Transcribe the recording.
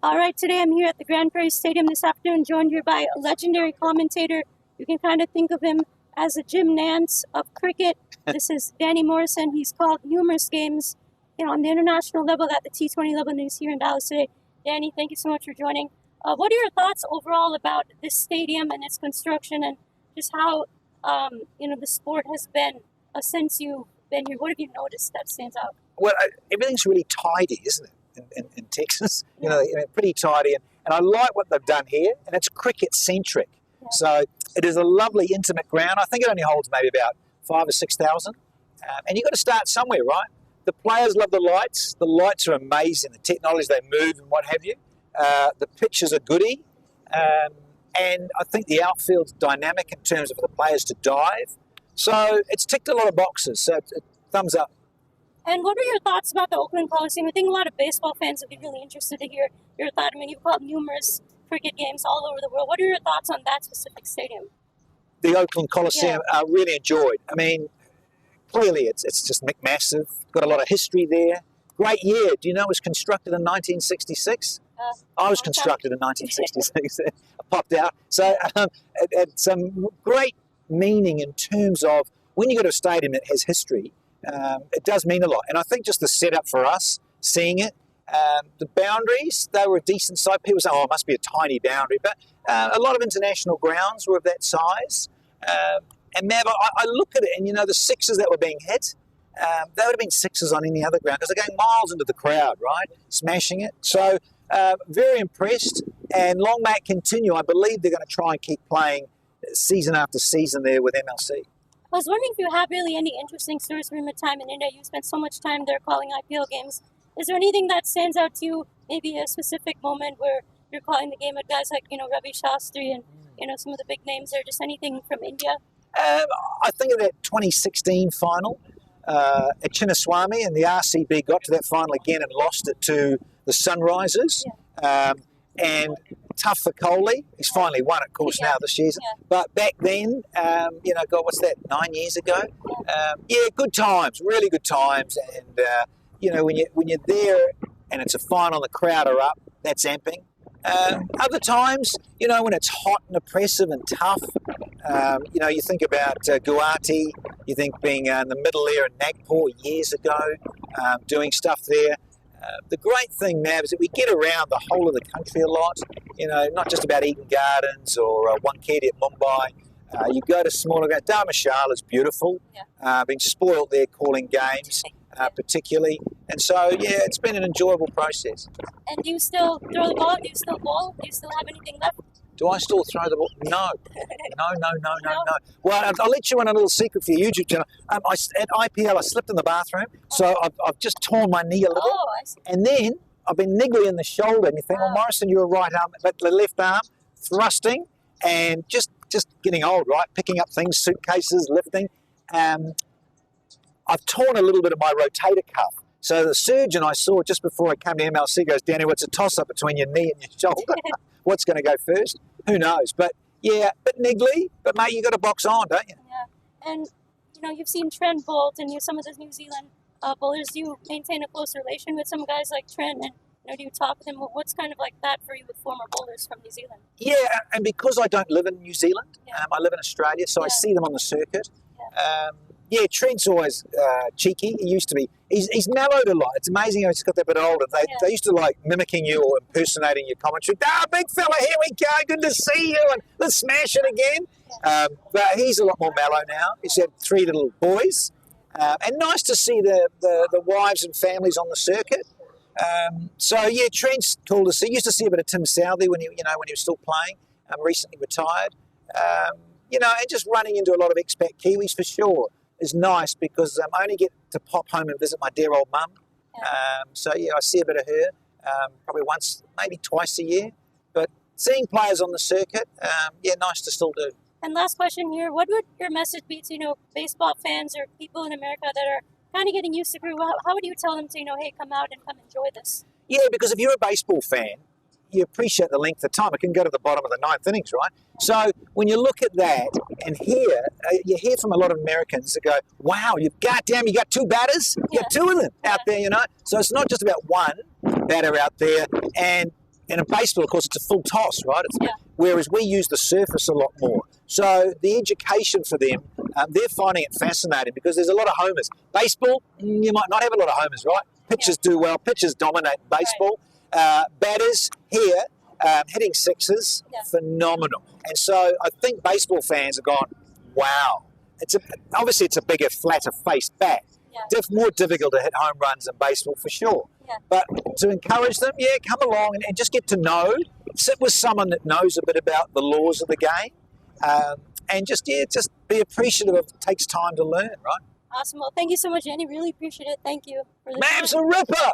All right, today I'm here at the Grand Prairie Stadium this afternoon, joined here by a legendary commentator. You can kind of think of him as a Jim Nance of cricket. This is Danny Morrison. He's called numerous games, on the international level, at the T20 level, and he's here in Dallas today. Danny, thank you so much for joining. What are your thoughts overall about this stadium and its construction, and just how the sport has been since you've been here? What have you noticed that stands out? Well, everything's really tidy, isn't it? In Texas, pretty tidy, and I like what they've done here, and it's cricket centric. Yeah. So it is a lovely, intimate ground. I think it only holds maybe about 5,000 or 6,000, and you've got to start somewhere, right? The players love the lights. The lights are amazing. The technology they move and what have you. The pitches are goody, and I think the outfield's dynamic in terms of the players to dive. So it's ticked a lot of boxes. So thumbs up. And what are your thoughts about the Oakland Coliseum? I think a lot of baseball fans would be really interested to hear your thought. I mean, you've called numerous cricket games all over the world. What are your thoughts on that specific stadium? The Oakland Coliseum, I really enjoyed. I mean, clearly it's just massive. Got a lot of history there. Great year. Do you know it was constructed in 1966? I was constructed in 1966. I popped out. So it had some great meaning in terms of when you go to a stadium that has history, it does mean a lot. And I think just the setup for us, seeing it, the boundaries, they were a decent size. People say, oh, it must be a tiny boundary. But a lot of international grounds were of that size. And Mav, I look at it and, the sixes that were being hit, they would have been sixes on any other ground because they're going miles into the crowd, right? Smashing it. So very impressed. And long may it continue. I believe they're going to try and keep playing season after season there with MLC. I was wondering if you have really any interesting stories from your time in India. You spent so much time there calling IPL games. Is there anything that stands out to you, maybe a specific moment where you're calling the game with guys like, Ravi Shastri and, some of the big names there, just anything from India? I think of that 2016 final at Chinnaswamy, and the RCB got to that final again and lost it to the Sunrisers. Yeah. And tough for Kohli. He's finally won, of course, now this season. Yeah. But back then, God, what's that, 9 years ago? Good times, really good times. And, when you're there and it's a final and the crowd are up, that's amping. Other times, when it's hot and oppressive and tough, you think about Guwahati, you think being in the middle there in Nagpur years ago, doing stuff there. The great thing, Mav, is that we get around the whole of the country a lot, not just about Eden Gardens or Wankhede at Mumbai. You go to smaller grounds. Dharmshala is beautiful. Yeah. Been spoiled there calling games, particularly. And so, it's been an enjoyable process. And do you still throw the ball? Do you still bowl? Do you still have anything left? Do I still throw the ball? No. No. Well, I'll let you in a little secret for your YouTube channel. At IPL, I slipped in the bathroom, so I've just torn my knee a little. Oh, I see. And then I've been niggly in the shoulder, and you think, well, Morrison, you're a right arm, but the left arm, thrusting, and just getting old, right? Picking up things, suitcases, lifting. I've torn a little bit of my rotator cuff. So the surgeon I saw just before I came to MLC goes, Danny, what's a toss-up between your knee and your shoulder? What's going to go first? Who knows? But, bit niggly. But, mate, you got to box on, don't you? Yeah. And, you've seen Trent Bolt and some of the New Zealand bowlers. Do you maintain a close relation with some guys like Trent? And, do you talk to them? What's kind of like that for you with former bowlers from New Zealand? Yeah, and because I don't live in New Zealand, I live in Australia, so I see them on the circuit. Yeah. Trent's always cheeky. He used to be. He's mellowed a lot. It's amazing how he's got that bit older. They used to like mimicking you or impersonating your commentary. Big fella, here we go. Good to see you. And let's smash it again. Yeah. But he's a lot more mellow now. He's had 3 little boys. And nice to see the wives and families on the circuit. Trent's cool to see. Used to see a bit of Tim Southey when he was still playing. Recently retired. And just running into a lot of expat Kiwis for sure is nice because I only get to pop home and visit my dear old mum. Yeah. I see a bit of her probably once, maybe twice a year. But seeing players on the circuit, nice to still do. And last question here, what would your message be to, baseball fans or people in America that are kind of getting used to crew? How would you tell them to, hey, come out and come enjoy this? Yeah, because if you're a baseball fan, you appreciate the length of time. It can go to the bottom of the 9th innings, right? So when you look at that and you hear from a lot of Americans that go, wow, you got 2 batters? You got 2 of them out there, So it's not just about one batter out there. And, in a baseball, of course, it's a full toss, right? Yeah. Whereas we use the surface a lot more. So the education for them, they're finding it fascinating because there's a lot of homers. Baseball, you might not have a lot of homers, right? Pitchers do well. Pitchers dominate baseball. Batters here, hitting sixes, phenomenal. And so I think baseball fans have gone, wow. Obviously it's a bigger, flatter face bat. More difficult to hit home runs in baseball for sure. But to encourage them, come along and just get to know, sit with someone that knows a bit about the laws of the game, and just be appreciative of it takes time to learn, right? Awesome. Well, thank you so much, Danny. Really appreciate it. Thank you for the Mav's a ripper!